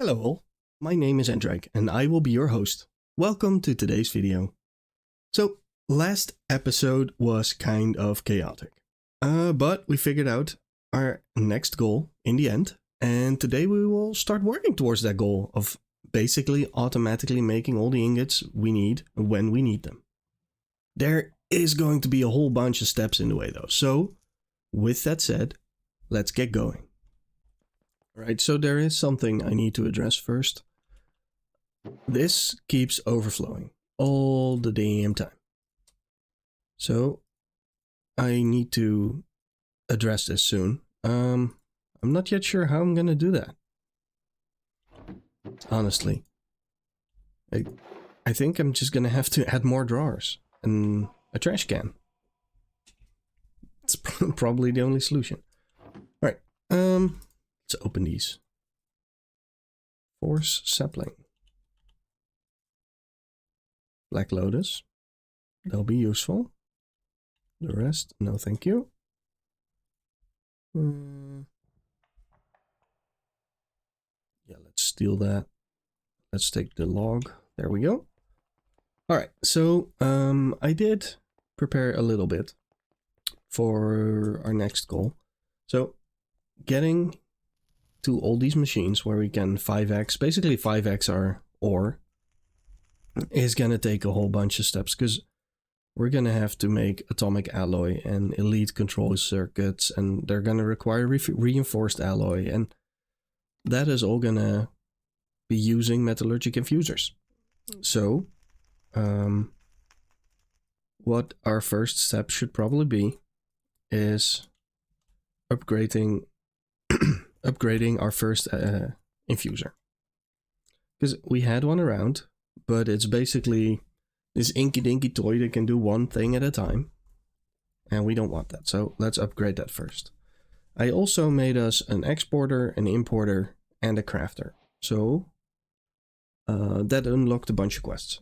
Hello all, my name is Entrike and I will be your host. Welcome to today's video. So, last episode was kind of chaotic, but we figured out our next goal in the end, and today we will start working towards that goal of basically automatically making all the ingots we need when we need them. There is going to be a whole bunch of steps in the way though, so with that said, let's get going. Alright, so there is something I need to address first. This keeps overflowing all the damn time. So I need to address this soon. I'm not yet sure how I'm gonna do that. Honestly. I think I'm just gonna have to add more drawers and a trash can. It's probably the only solution. Alright, let's open these. Force sapling. Black lotus. They'll be useful. The rest, no thank you. Yeah, let's steal that. Let's take the log. There we go. Alright, so I did prepare a little bit for our next goal. So getting to all these machines where we can 5x, basically 5x our ore, is gonna take a whole bunch of steps because we're gonna have to make atomic alloy and elite control circuits, and they're gonna require reinforced alloy, and that is all gonna be using metallurgic infusers. So what our first step should probably be is upgrading our first infuser, because we had one around, but it's basically this inky dinky toy that can do one thing at a time, and we don't want that, so let's upgrade that first. I also made us an exporter, an importer, and a crafter, so that unlocked a bunch of quests.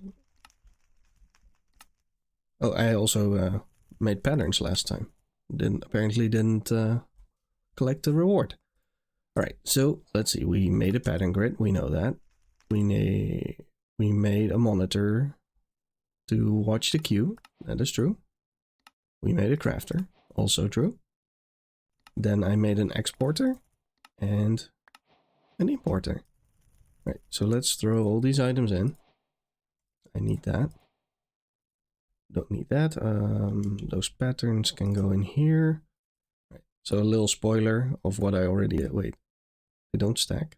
Oh, I also made patterns last time. Apparently didn't collect the reward. Alright, so let's see, we made a pattern grid, we know that. We made a monitor to watch the queue, that is true. We made a crafter, also true. Then I made an exporter and an importer. Right, so let's throw all these items in. I need that. Don't need that. Those patterns can go in here. Right, so a little spoiler of what I already... Wait, they don't stack.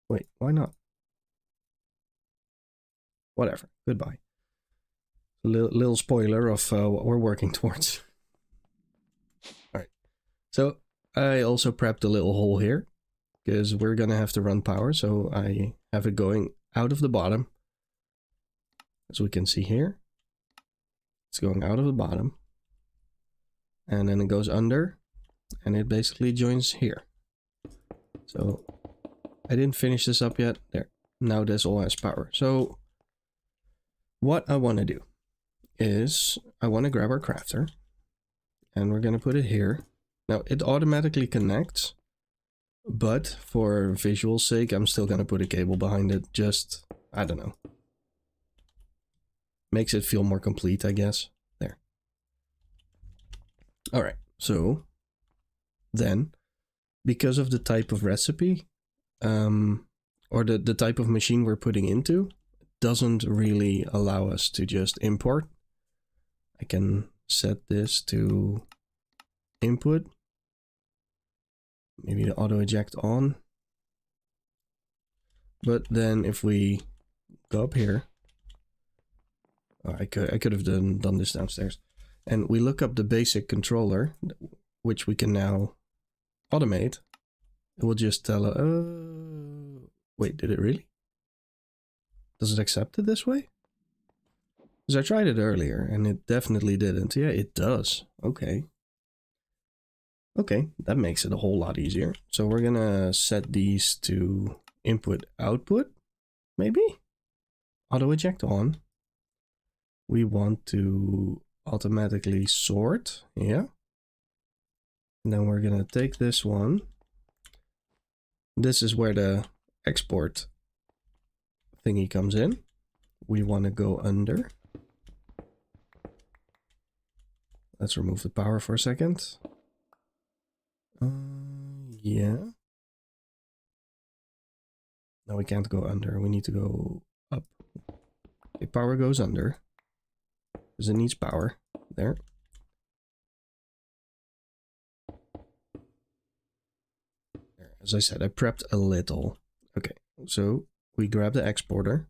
Wait, why not? Whatever, goodbye. Little spoiler of what we're working towards. Alright, so I also prepped a little hole here, because we're gonna have to run power, so I have it going out of the bottom. As we can see here, it's going out of the bottom, and then it goes under, and it basically joins here. So I didn't finish this up yet. There, now this all has power. So what I want to do is I want to grab our crafter, and we're going to put it here. Now it automatically connects, but for visual sake I'm still going to put a cable behind it. Just, I don't know, makes it feel more complete, I guess. There. Alright, so then, because of the type of recipe, or the type of machine we're putting into, doesn't really allow us to just import. I can set this to input. Maybe the auto eject on. But then if we go up here, I could have done this downstairs, and we look up the basic controller, which we can now automate. It will just tell, wait, did it really? Does it accept it this way? Because I tried it earlier and it definitely didn't. Yeah, it does. Okay. Okay, that makes it a whole lot easier. So we're gonna set these to input output, maybe? Auto eject on. We want to automatically sort, yeah. And then we're gonna take this one This is where the export thingy comes in. We want to go under. Let's remove the power for a second. Yeah. No, we can't go under. We need to go up. Okay, power goes under. Because it needs power. There. As I said, I prepped a little. Okay, so we grab the exporter.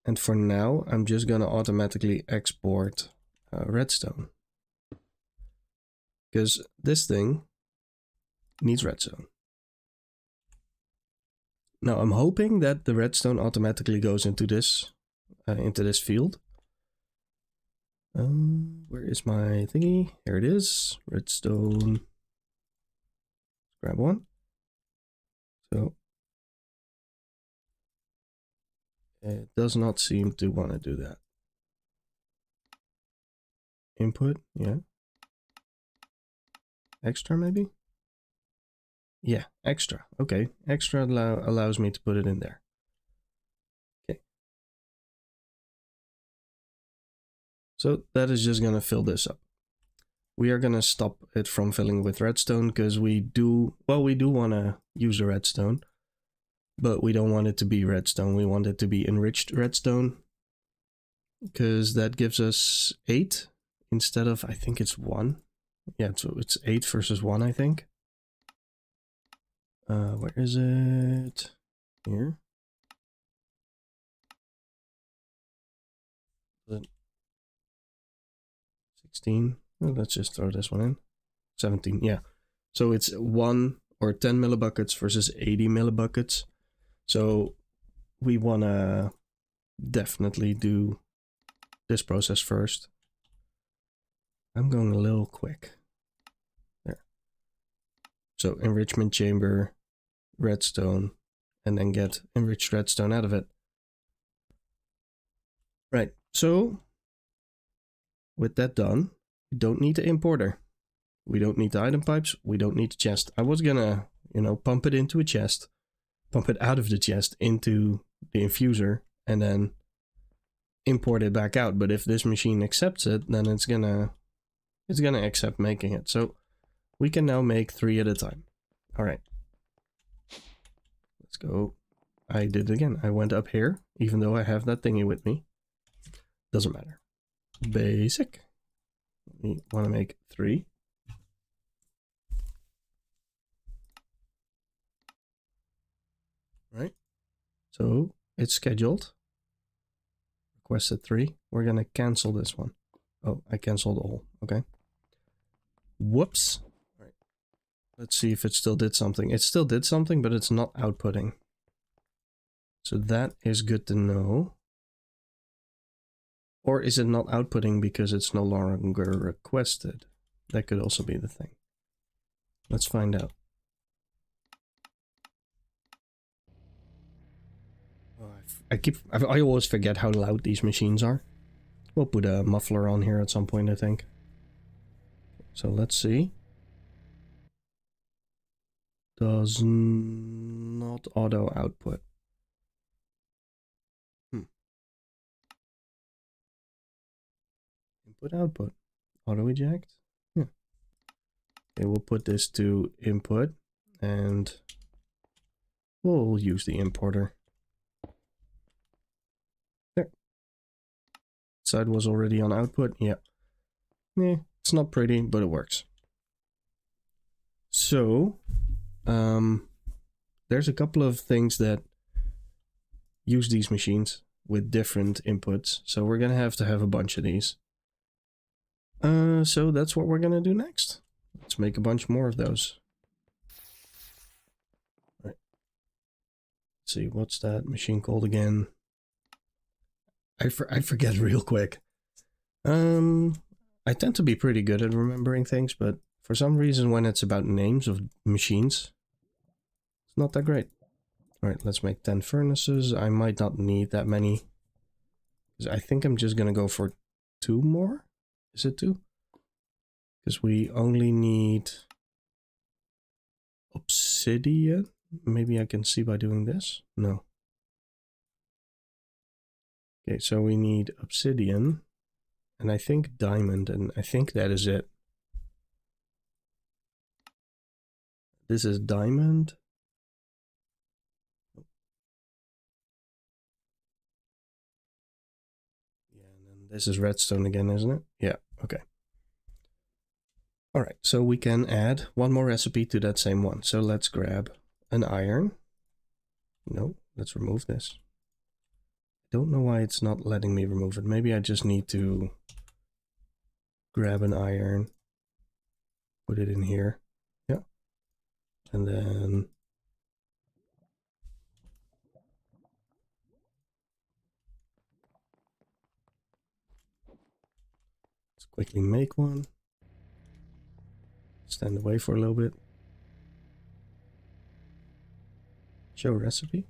And for now, I'm just going to automatically export redstone. Because this thing needs redstone. Now, I'm hoping that the redstone automatically goes into this field. Where is my thingy? Here it is. Redstone. Grab one. So it does not seem to want to do that. Input, yeah. Extra maybe? Yeah, extra. Okay, extra allows me to put it in there. Okay. So that is just going to fill this up. We are going to stop it from filling with redstone because we do want to use the redstone, but we don't want it to be redstone. We want it to be enriched redstone because that gives us 8 instead of, I think it's 1. Yeah, so it's 8 versus 1, I think. Where is it? Here. 16. Oh, let's just throw this one in. 17, yeah. So it's 1 or 10 millibuckets versus 80 millibuckets. So we want to definitely do this process first. I'm going a little quick. There. So enrichment chamber, redstone, and then get enriched redstone out of it. Right, so with that done, we don't need the importer. We don't need the item pipes. We don't need the chest. I was gonna, pump it into a chest, pump it out of the chest into the infuser, and then import it back out. But if this machine accepts it, then it's gonna accept making it. So we can now make 3 at a time. All right. Let's go. I did it again. I went up here, even though I have that thingy with me. Doesn't matter. Basic. We want to make 3. Right. So it's scheduled. Requested 3. We're going to cancel this one. Oh, I canceled all. Okay. Whoops. All right. Let's see if it still did something. It still did something, but it's not outputting. So that is good to know. Or is it not outputting because it's no longer requested? That could also be the thing. Let's find out. I always forget how loud these machines are. We'll put a muffler on here at some point, I think. So let's see. Does not auto output. Input output. Auto eject. Yeah. Okay, we'll put this to input and we'll use the importer. There. Side was already on output. Yeah. It's not pretty, but it works. So, there's a couple of things that use these machines with different inputs. So we're going to have a bunch of these. So that's what we're going to do next. Let's make a bunch more of those. All right. Let's see, what's that machine called again? I forget real quick. I tend to be pretty good at remembering things, but for some reason when it's about names of machines, it's not that great. All right, let's make 10 furnaces. I might not need that many. I think I'm just going to go for 2 more. Is it 2? Because we only need... Oops. obsidian. Maybe I can see by doing this. No. Okay, so we need obsidian. And I think diamond, and I think that is it. This is diamond. Yeah, and then this is redstone again, isn't it? Yeah, okay. All right, so we can add one more recipe to that same one. So let's grab an iron. No, let's remove this. Don't know why it's not letting me remove it. Maybe I just need to grab an iron, put it in here. Yeah. And then let's quickly make one. Stand away for a little bit. Show recipe.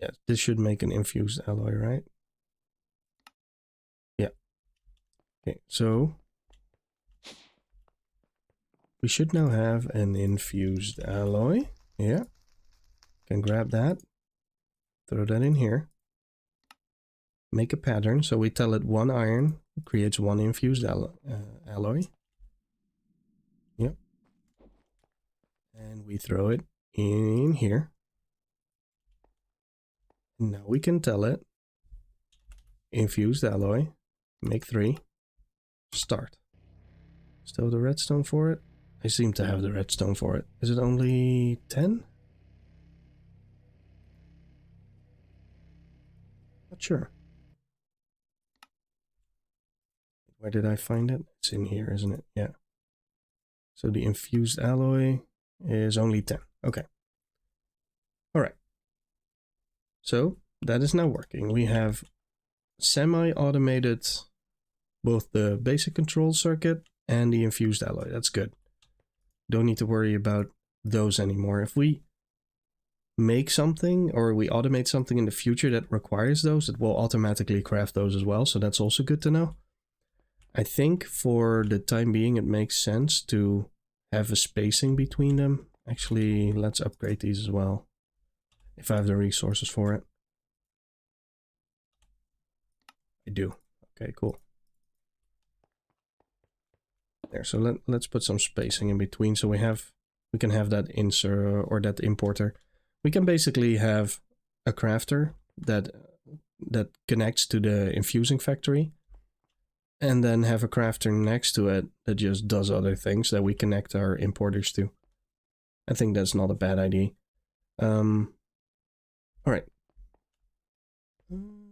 Yeah, this should make an infused alloy, right? Yeah. Okay, so we should now have an infused alloy. Yeah. Can grab that. Throw that in here. Make a pattern. So we tell it one iron creates one infused alloy. Yep. And we throw it in here. Now we can tell it infused alloy, make 3, start. Still the redstone for it? I seem to have the redstone for it. Is it only 10? Not sure. Where did I find it? It's in here, isn't it? Yeah. So the infused alloy is only 10. Okay. All right. So that is now working. We have semi-automated both the basic control circuit and the infused alloy. That's good. Don't need to worry about those anymore. If we make something or we automate something in the future that requires those, it will automatically craft those as well. So that's also good to know. I think for the time being, it makes sense to have a spacing between them. Actually, let's upgrade these as well, if I have the resources for it. I do. Okay, cool. There, so let's put some spacing in between so we can have that insert or that importer. We can basically have a crafter that connects to the infusing factory, and then have a crafter next to it that just does other things that we connect our importers to. I think that's not a bad idea. All right.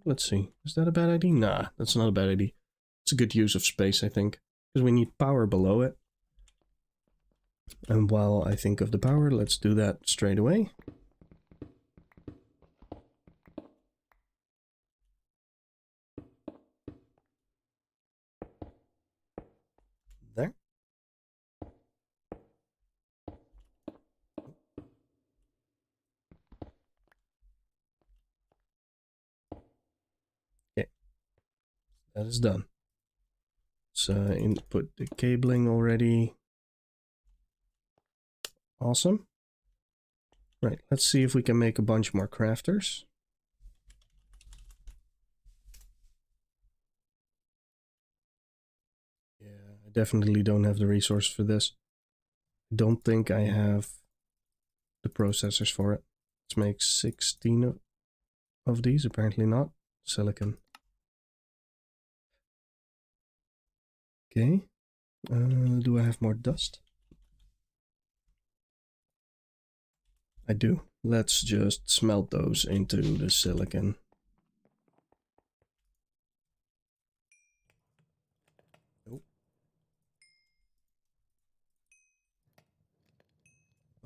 Let's see. Is that a bad idea? Nah, that's not a bad idea. It's a good use of space, I think, because we need power below it. And while I think of the power, let's do that straight away. There. Okay. That is done. Let's input the cabling already. Awesome. Right, let's see if we can make a bunch more crafters. Yeah, I definitely don't have the resource for this. I don't think I have the processors for it. Let's make 16 of these, apparently not. Silicon. Okay. Do I have more dust? I do. Let's just smelt those into the silicon. Nope.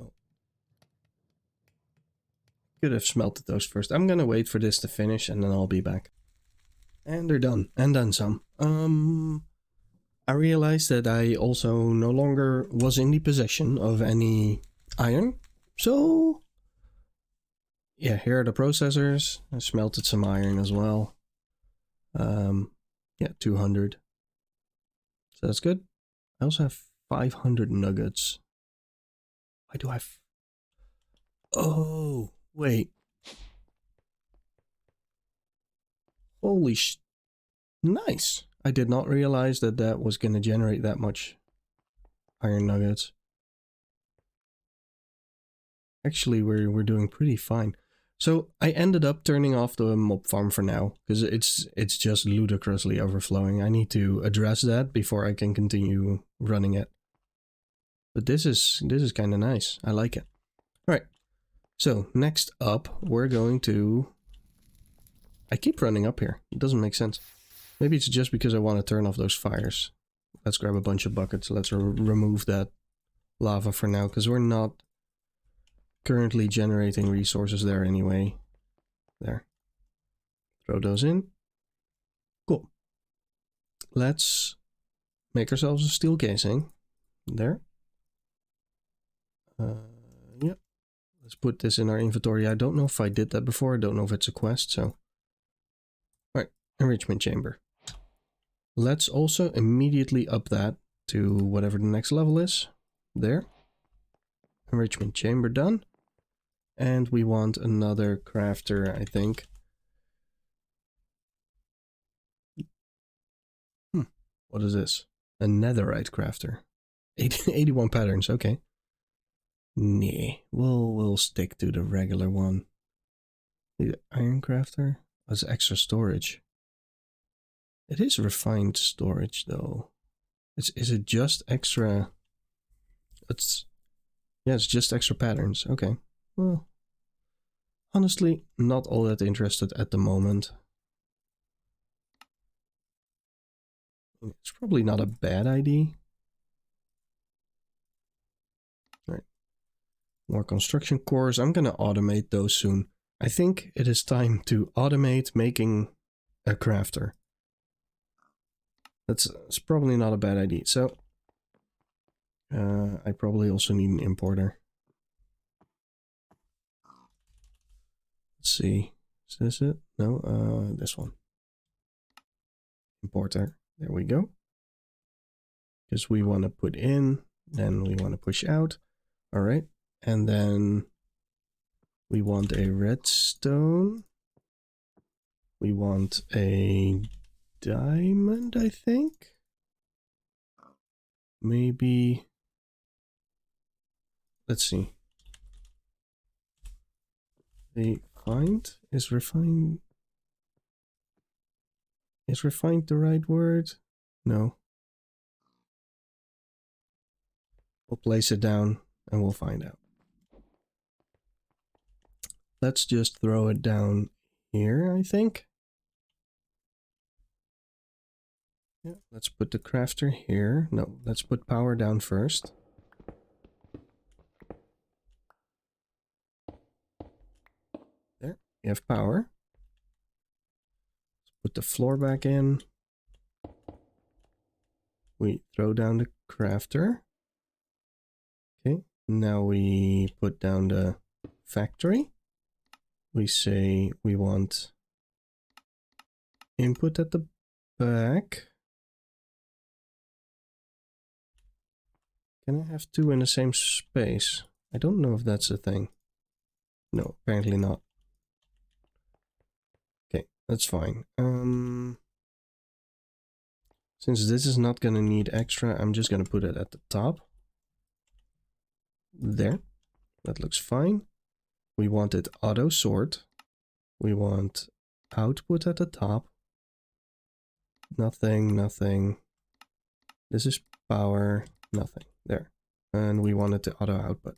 Oh. Could have smelted those first. I'm gonna wait for this to finish and then I'll be back. And they're done. And then some. I realized that I also no longer was in the possession of any iron. So yeah, here are the processors. I smelted some iron as well. Yeah, 200. So that's good. I also have 500 nuggets. Why do I... Oh, wait. Holy sh... Nice. I did not realize that that was going to generate that much iron nuggets. Actually, we're doing pretty fine. So I ended up turning off the mob farm for now, because it's just ludicrously overflowing. I need to address that before I can continue running it. But this is kind of nice. I like it. All right. So next up, we're going to... I keep running up here. It doesn't make sense. Maybe it's just because I want to turn off those fires. Let's grab a bunch of buckets. Let's remove that lava for now, because we're not currently generating resources there anyway. There. Throw those in. Cool. Let's make ourselves a steel casing. There. Yep. Let's put this in our inventory. I don't know if I did that before. I don't know if it's a quest, so... Alright, enrichment chamber. Let's also immediately up that to whatever the next level is. There. Enrichment chamber done. And we want another crafter, I think. What is this? A netherite crafter. 81 patterns, okay. Nah, we'll stick to the regular one. The iron crafter? That's extra storage. It is refined storage though. Is it just extra? Yeah, it's just extra patterns. Okay. Well, honestly, not all that interested at the moment. It's probably not a bad idea. Right. More construction cores. I'm gonna automate those soon. I think it is time to automate making a crafter. It's probably not a bad idea. So I probably also need an importer. Let's see. Is this it? No, this one. Importer. There we go. Because we want to put in, then we want to push out. All right. And then we want a redstone. We want a diamond, I think. Maybe. Let's see. Refined? Is refined the right word? No. We'll place it down and we'll find out. Let's just throw it down here, I think. Yeah, let's put the crafter here. No, let's put power down first. There, we have power. Let's put the floor back in. We throw down the crafter. Okay, now we put down the factory. We say we want input at the back. Can I have two in the same space? I don't know if that's a thing. No, apparently not. Okay, that's fine. Since this is not going to need extra, I'm just going to put it at the top. There. That looks fine. We want it auto sort. We want output at the top. Nothing, nothing. This is power, nothing. There. And we want it to auto output.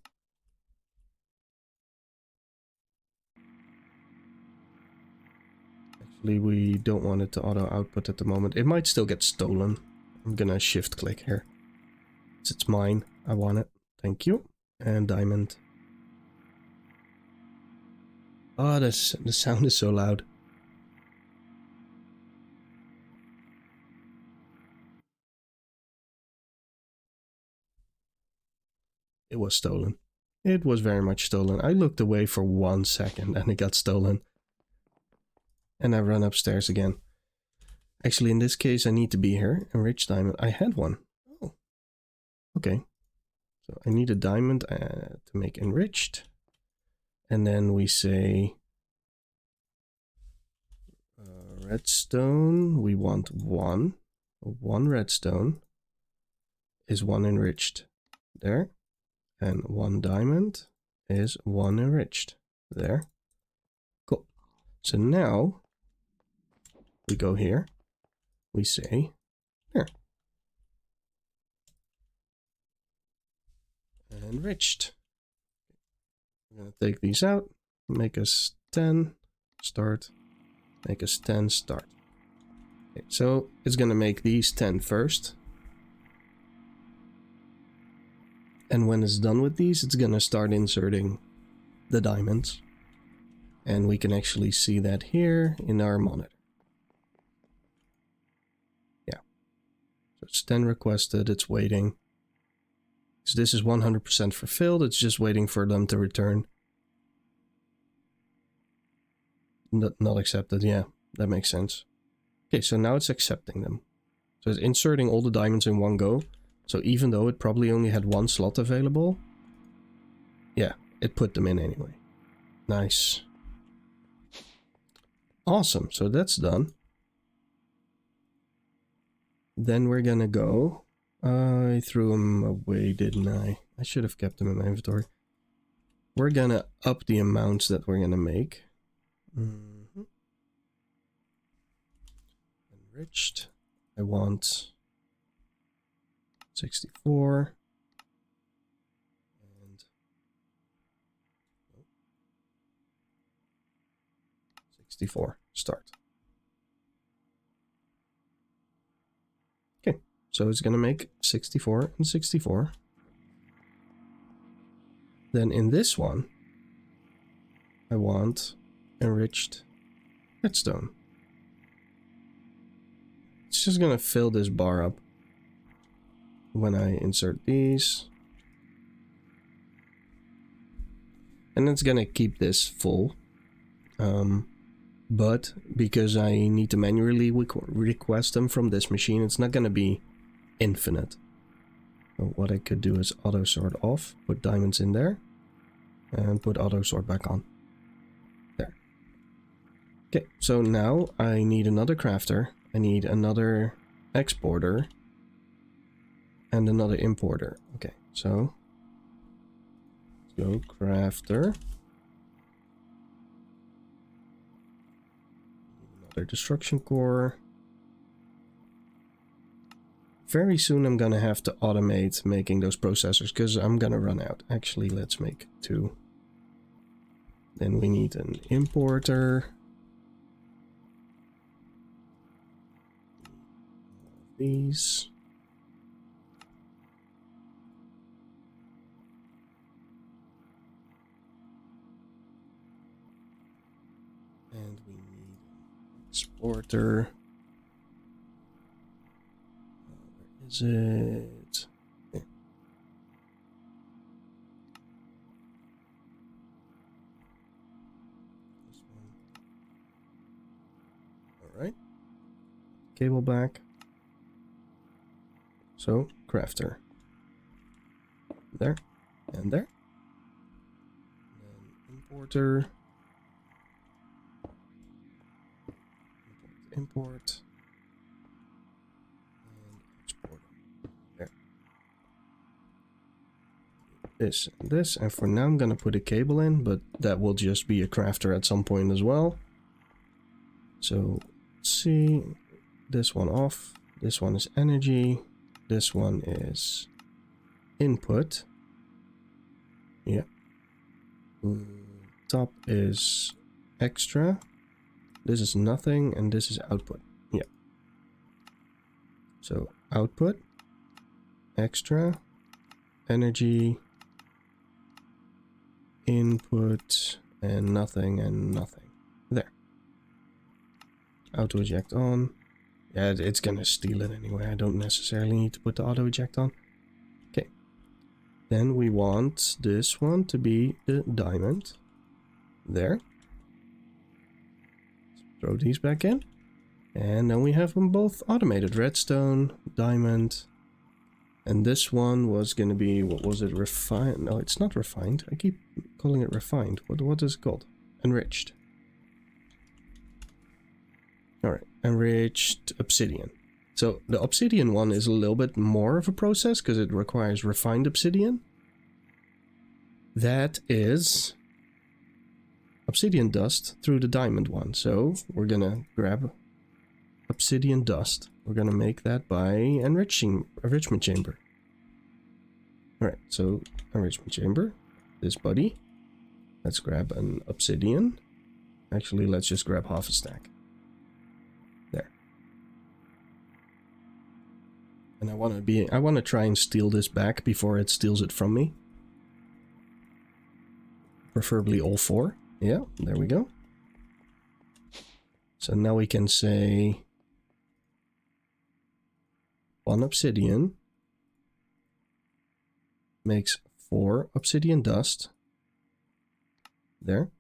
Actually, we don't want it to auto output at the moment. It might still get stolen. I'm gonna shift click here. It's mine. I want it. Thank you. And diamond. Oh, the sound is so loud. It was stolen. It was very much stolen. I looked away for 1 second and it got stolen. And I run upstairs again. Actually, in this case, I need to be here. Enriched diamond. I had one. Oh. Okay. So I need a diamond to make enriched. And then we say redstone, we want one. One redstone is one enriched. There. And one diamond is one enriched. There. Cool. So now we go here. We say here. Enriched. I'm going to take these out. Make us 10. Start. Make us 10. Start. Okay, so it's going to make these 10 first. And when it's done with these, it's going to start inserting the diamonds. And we can actually see that here in our monitor. Yeah. So it's 10 requested, it's waiting. So this is 100% fulfilled, it's just waiting for them to return. Not accepted, yeah, that makes sense. Okay, so now it's accepting them. So it's inserting all the diamonds in one go. So even though it probably only had one slot available, yeah, it put them in anyway. Nice. Awesome, so that's done. Then we're gonna go. I threw them away, didn't I? I should have kept them in my inventory. We're gonna up the amounts that we're gonna make. Enriched. I want 64. And 64. Start. Okay, so it's gonna make 64 and 64. Then in this one, I want enriched redstone. It's just gonna fill this bar up when I insert these. And it's gonna keep this full. But because I need to manually request them from this machine, it's not gonna be infinite. So what I could do is auto sort off, put diamonds in there, and put auto sort back on. There. Okay, so now I need another crafter, I need another exporter, and another importer. Okay, so let's go crafter. Another destruction core. Very soon I'm gonna have to automate making those processors because I'm gonna run out. Actually, let's make 2. Then we need an importer. These. And we need an exporter. Where is it? There. This one. Alright. Cable back. So, crafter. There. And there. And then importer. Import. And exporter. There. This and this. And for now I'm going to put a cable in, but that will just be a crafter at some point as well. So, let's see. This one off. This one is energy. This one is input. Yeah. Top is extra. This is nothing, and this is output. Yeah. So output, extra, energy, input, and nothing, and nothing. There. Auto eject on. Yeah, it's gonna steal it anyway. I don't necessarily need to put the auto eject on. Okay. Then we want this one to be the diamond. There. Throw these back in. And then we have them both automated. Redstone, diamond, And this one was going to be, what was it, refined? No, it's not refined. I keep calling it refined. What is it called? Enriched. Alright, enriched obsidian. So the obsidian one is a little bit more of a process because it requires refined obsidian. That is obsidian dust through the diamond one. So we're going to grab obsidian dust. We're going to make that by enrichment chamber. Alright, so enrichment chamber, this buddy. Let's grab an obsidian. Actually, let's just grab half a stack. There. And I want to try and steal this back before it steals it from me. Preferably all 4. Yeah, there we go. So now we can say 1 obsidian makes 4 obsidian dust. There.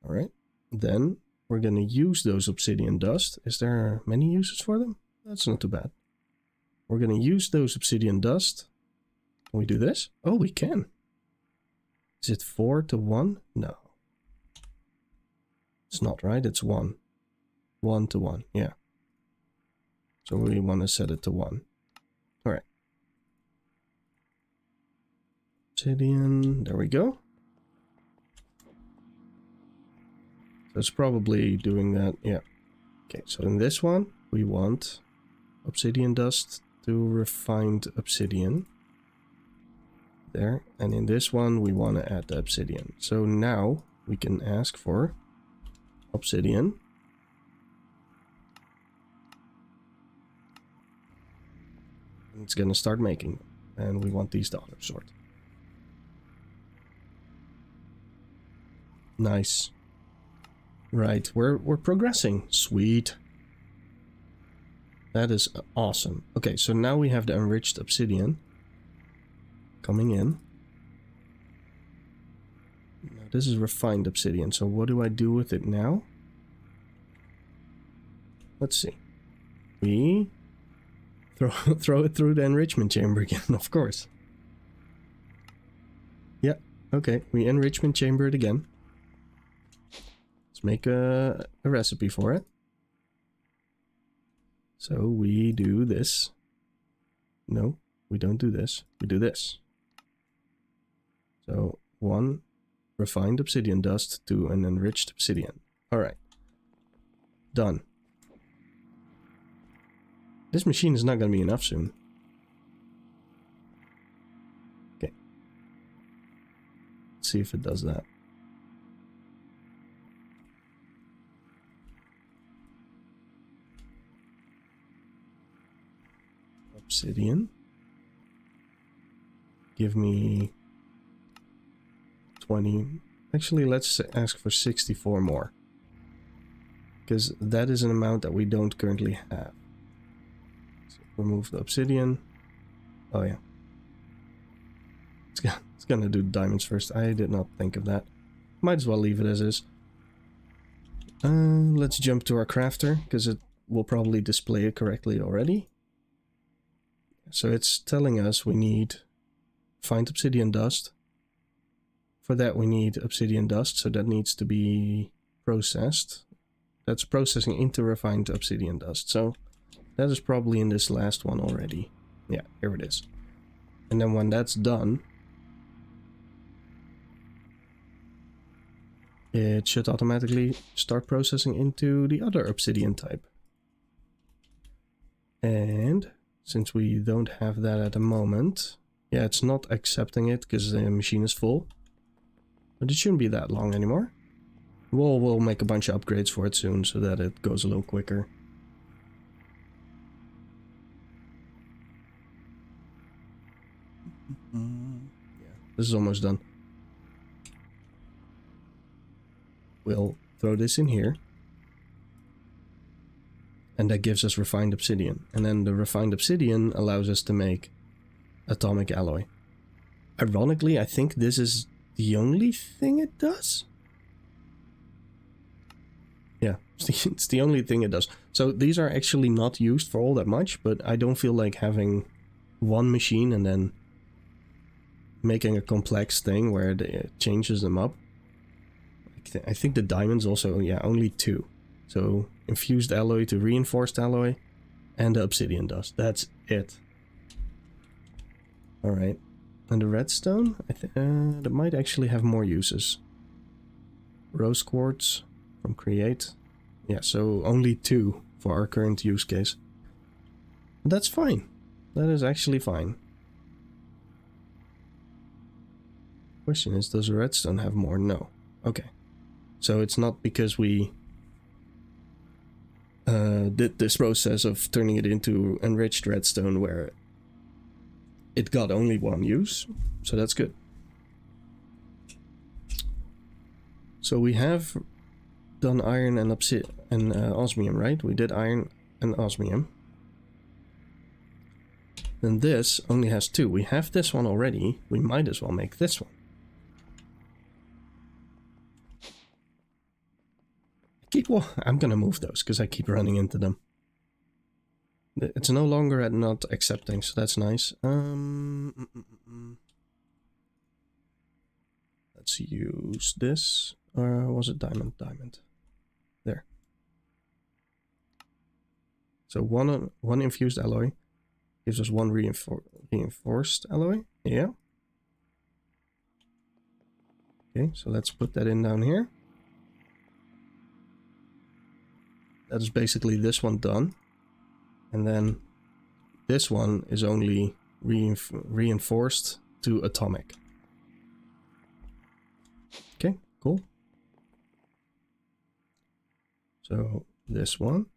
Alright. Then we're going to use those obsidian dust. Is there many uses for them? That's not too bad. We're going to use those obsidian dust. Can we do this? Oh, we can. Is it 4 to 1? No. It's not, right? It's 1. 1 to 1, yeah. So we want to set it to 1. Alright. Obsidian, there we go. So it's probably doing that, yeah. Okay, so in this one, we want obsidian dust to refined obsidian. There, and in this one, we want to add the obsidian. So now we can ask for obsidian. And it's going to start making them. And we want these to auto sort. Nice. Right, we're progressing. Sweet. That is awesome. Okay, so now we have the enriched obsidian coming in. Now this is refined obsidian. So what do I do with it now? Let's see. We throw it through the enrichment chamber again, of course. Yeah, okay. We enrichment chamber it again. Let's make a recipe for it. So we do this. No, we don't do this. We do this. So 1 refined obsidian dust to an enriched obsidian. Alright. Done. This machine is not going to be enough soon. Okay. Let's see if it does that. Obsidian. Give me 20. Actually, let's ask for 64 more. Because that is an amount that we don't currently have. So remove the obsidian. Oh yeah. It's gonna do diamonds first. I did not think of that. Might as well leave it as is. Let's jump to our crafter, because it will probably display it correctly already. So it's telling us we need refined obsidian dust. For that we need obsidian dust, so that needs to be processed. That's processing into refined obsidian dust. So that is probably in this last one already. Yeah, here it is. And then when that's done, it should automatically start processing into the other obsidian type. And since we don't have that at the moment, yeah, it's not accepting it because the machine is full. But it shouldn't be that long anymore. We'll make a bunch of upgrades for it soon so that it goes a little quicker. Yeah, this is almost done. We'll throw this in here. And that gives us refined obsidian. And then the refined obsidian allows us to make atomic alloy. Ironically, I think this is the only thing it does. Yeah, it's the only thing it does. So these are actually not used for all that much, but I don't feel like having one machine and then making a complex thing where it changes them up. I think the diamonds also, yeah, only 2. So infused alloy to reinforced alloy, and the obsidian dust. That's it. Alright. And the redstone, that might actually have more uses. Rose quartz from create. Yeah, so only 2 for our current use case. That's fine. That is actually fine. Question is, does redstone have more? No. Okay. So it's not because we did this process of turning it into enriched redstone where it got only 1 use. So that's good. So we have done iron and osmium, right? We did iron and osmium. Then this only has 2. We have this one already. We might as well make this one. I'm gonna move those because I keep running into them. It's no longer at not accepting, so that's nice. Let's use this. Or was it diamond? Diamond. There. So one infused alloy gives us 1 reinforced alloy. Yeah. Okay, so let's put that in down here. That is basically this one done. And then this one is only reinforced to atomic. Okay, cool. So this one,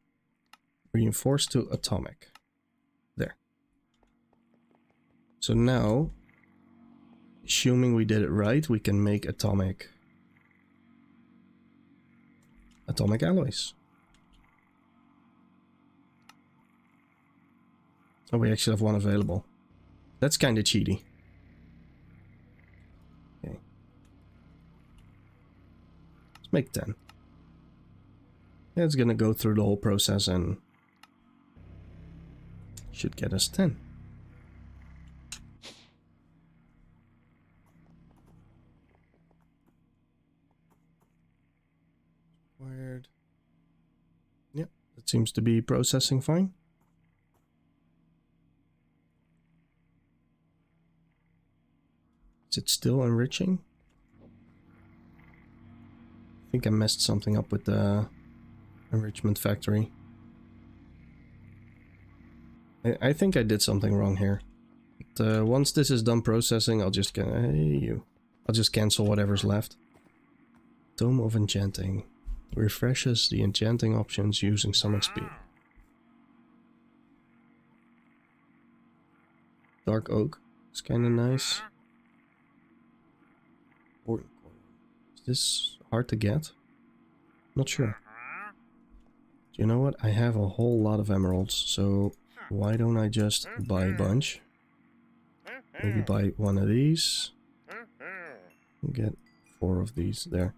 reinforced to atomic. There. So now, assuming we did it right, we can make atomic alloys. Oh, we actually have 1 available. That's kind of cheaty. Okay. Let's make 10. Yeah, it's gonna go through the whole process and should get us 10. Weird. Yep, it seems to be processing fine. Is it still enriching? I think I messed something up with the enrichment factory. I think I did something wrong here. But, once this is done processing, I'll just cancel whatever's left. Dome of Enchanting. Refreshes the enchanting options using some XP. Dark Oak. It's kind of nice. Is this hard to get? Not sure. Do you know what? I have a whole lot of emeralds, so why don't I just buy a bunch? Maybe buy 1 of these. Get 4 of these there.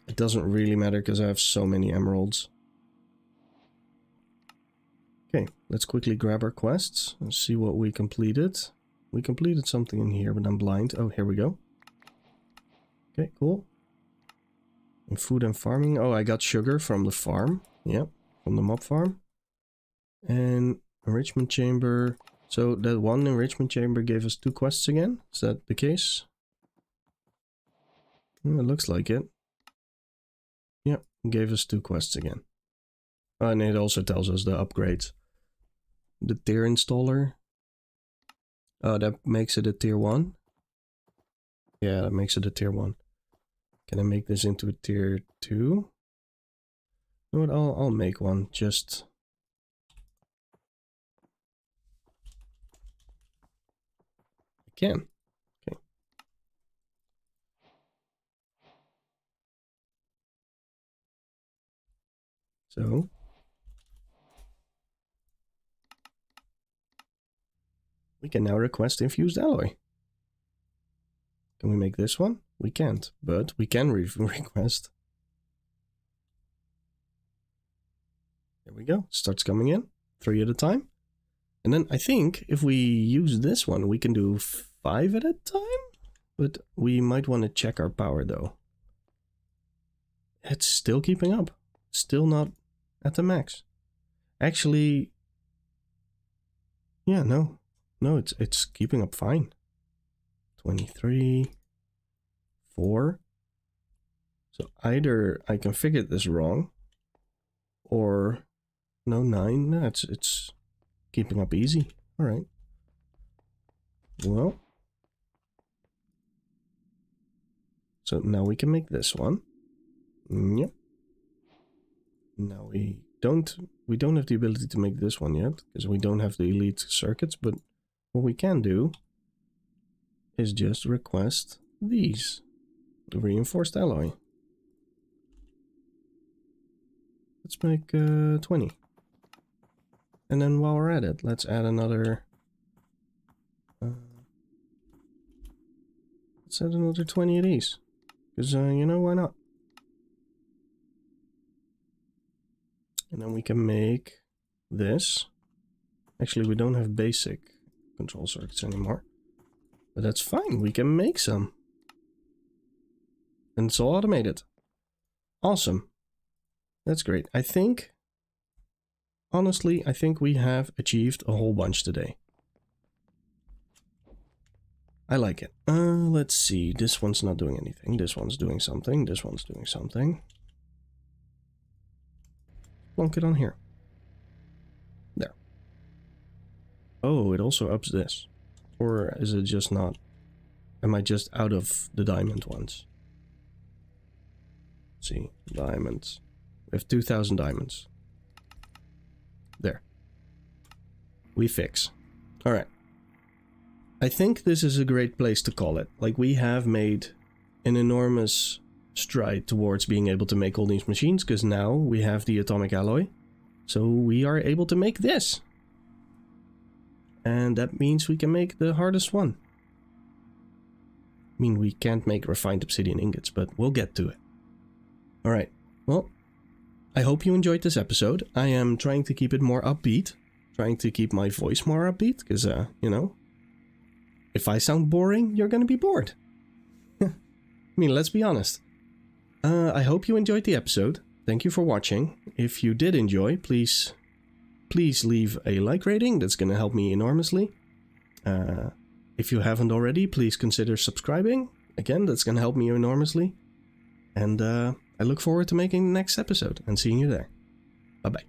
It doesn't really matter because I have so many emeralds. Okay, let's quickly grab our quests and see what we completed. We completed something in here, but I'm blind. Oh, here we go. Okay, cool. And food and farming. Oh, I got sugar from the farm. Yep, from the mob farm. And enrichment chamber. So that 1 enrichment chamber gave us 2 quests again. Is that the case? It looks like it. Yep, gave us 2 quests again. Oh, and it also tells us the upgrades. The tier installer. Oh, that makes it a tier 1. Yeah, that makes it a tier 1. Can I make this into a tier 2? You know what, I'll make one, just... I can. Okay. So... we can now request infused alloy. Can we make this one? We can't, but we can request. There we go. Starts coming in. 3 at a time. And then I think if we use this one, we can do 5 at a time. But we might want to check our power though. It's still keeping up. Still not at the max. Actually, yeah, no, it's keeping up fine. 23, 4. So either I configured this wrong, or no, 9. No, it's keeping up easy. All right. Well, so now we can make this one. Yep. Now we don't have the ability to make this one yet because we don't have the elite circuits, but what we can do is just request these, the reinforced alloy. Let's make 20. And then while we're at it, let's add another 20 of these. Because, you know, why not? And then we can make this. Actually, we don't have basic control circuits anymore. But that's fine, we can make some. And it's all automated. Awesome. That's great. I think, honestly, I think we have achieved a whole bunch today. I like it. Let's see. This one's not doing anything. This one's doing something. This one's doing something. Plonk it on here. There. Oh, it also ups this. Or is it just not? Am I just out of the diamond ones? Let's see. Diamonds. We have 2,000 diamonds. There. We fix. Alright. I think this is a great place to call it. Like, we have made an enormous stride towards being able to make all these machines, because now we have the atomic alloy. So we are able to make this. And that means we can make the hardest one. I mean, we can't make refined obsidian ingots, but we'll get to it. Alright, well, I hope you enjoyed this episode. I am trying to keep it more upbeat. Trying to keep my voice more upbeat, because, you know, if I sound boring, you're gonna be bored. I mean, let's be honest. I hope you enjoyed the episode. Thank you for watching. If you did enjoy, please leave a like rating. That's gonna help me enormously. If you haven't already, please consider subscribing. Again, that's gonna help me enormously. And I look forward to making the next episode and seeing you there. Bye-bye.